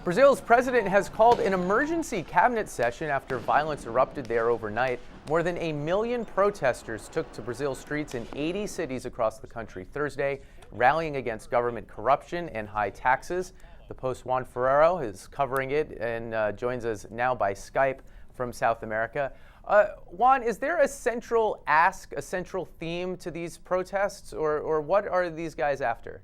Brazil's president has called an emergency cabinet session after violence erupted there overnight. More than 1 million protesters took to Brazil streets in 80 cities across the country Thursday, rallying against government corruption and high taxes. The Post's Juan Forero is covering it and joins us now by Skype from South America. Juan, is there a central ask, a central theme to these protests, or what are these guys after?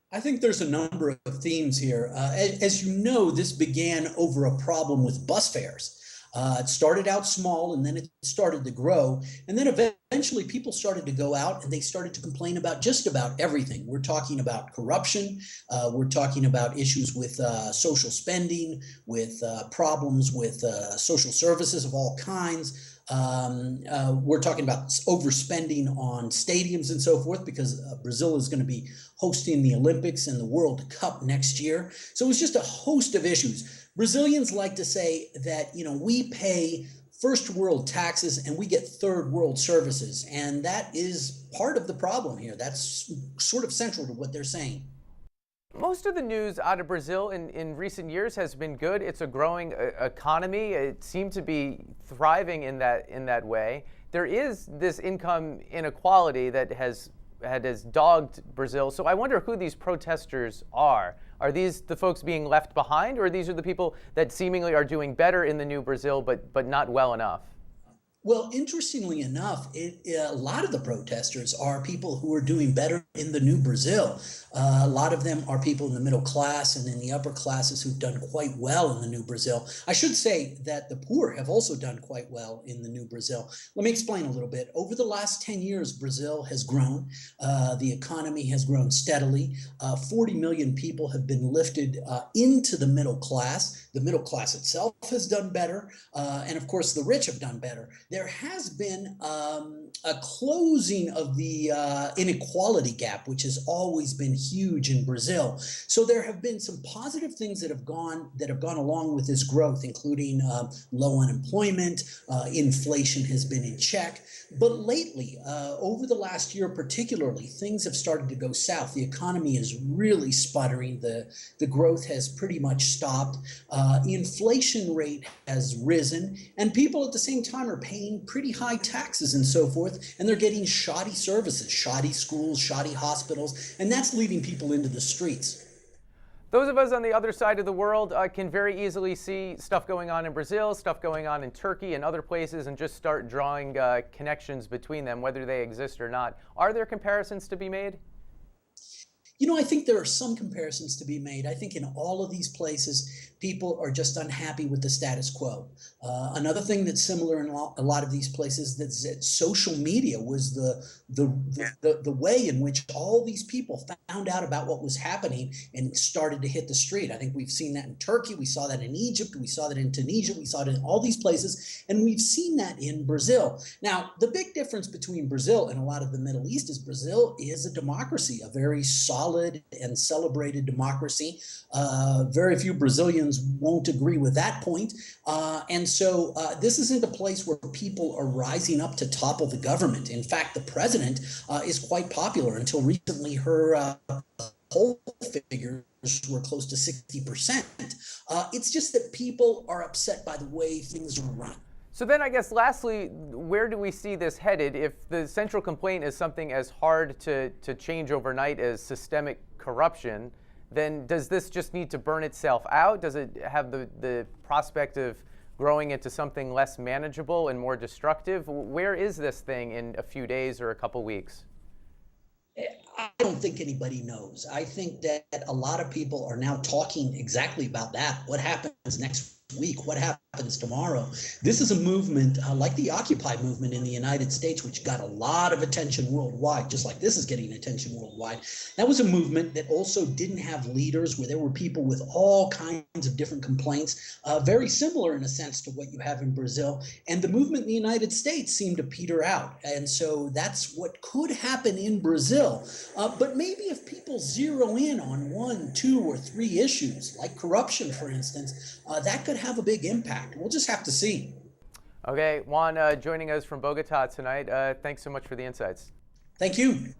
I think there's a number of themes here. As you know, this began over a problem with bus fares. It started out small and then it started to grow. And then eventually people started to go out and they started to complain about just about everything. We're talking about corruption. We're talking about issues with social spending, with problems with social services of all kinds. We're talking about overspending on stadiums and so forth because Brazil is going to be hosting the Olympics and the World Cup next year. So it was just a host of issues. Brazilians like to say that, we pay first world taxes and we get third world services. And that is part of the problem here. That's sort of central to what they're saying. Most of the news out of Brazil in recent years has been good. It's a growing economy. It seemed to be thriving in that way. There is this income inequality that has dogged Brazil. So I wonder who these protesters are. Are these the folks being left behind, or these are the people that seemingly are doing better in the new Brazil, but not well enough? Well, interestingly enough, a lot of the protesters are people who are doing better in the new Brazil. A lot of them are people in the middle class and in the upper classes who've done quite well in the new Brazil. I should say that the poor have also done quite well in the new Brazil. Let me explain a little bit. Over the last 10 years, Brazil has grown. The economy has grown steadily. 40 million people have been lifted into the middle class. The middle class itself has done better. And of course, the rich have done better. There has been a closing of the inequality gap, which has always been huge in Brazil. So there have been some positive things that have gone along with this growth, including low unemployment, inflation has been in check. But lately, over the last year particularly, things have started to go south. The economy is really sputtering. The growth has pretty much stopped. Inflation rate has risen, and people at the same time are paying pretty high taxes and so forth, and they're getting shoddy services, shoddy schools, shoddy hospitals, and that's leading people into the streets. Those of us on the other side of the world can very easily see stuff going on in Brazil, stuff going on in Turkey and other places, and just start drawing connections between them, whether they exist or not. Are there comparisons to be made? I think there are some comparisons to be made. I think in all of these places, people are just unhappy with the status quo. Another thing that's similar in a lot of these places is that social media was the way in which all these people found out about what was happening and started to hit the street. I think we've seen that in Turkey. We saw that in Egypt. We saw that in Tunisia. We saw it in all these places. And we've seen that in Brazil. Now, the big difference between Brazil and a lot of the Middle East is Brazil is a democracy, a very solid and celebrated democracy. Very few Brazilians won't agree with that point. And so this isn't a place where people are rising up to topple the government. In fact, the president is quite popular. Until recently, her poll figures were close to 60%. It's just that people are upset by the way things are run. So then I guess lastly, where do we see this headed? If the central complaint is something as hard to change overnight as systemic corruption, then does this just need to burn itself out? Does it have the prospect of growing into something less manageable and more destructive? Where is this thing in a few days or a couple weeks? I don't think anybody knows. I think that a lot of people are now talking exactly about that. What happens next week? What happens tomorrow? This is a movement like the Occupy movement in the United States, which got a lot of attention worldwide, just like this is getting attention worldwide. That was a movement that also didn't have leaders, where there were people with all kinds of different complaints, very similar in a sense to what you have in Brazil. And the movement in the United States seemed to peter out. And so that's what could happen in Brazil. But maybe if people zero in on 1, 2, or 3 issues, like corruption, for instance, that could have a big impact. We'll just have to see. Okay, Juan, joining us from Bogota tonight. Thanks so much for the insights. Thank you.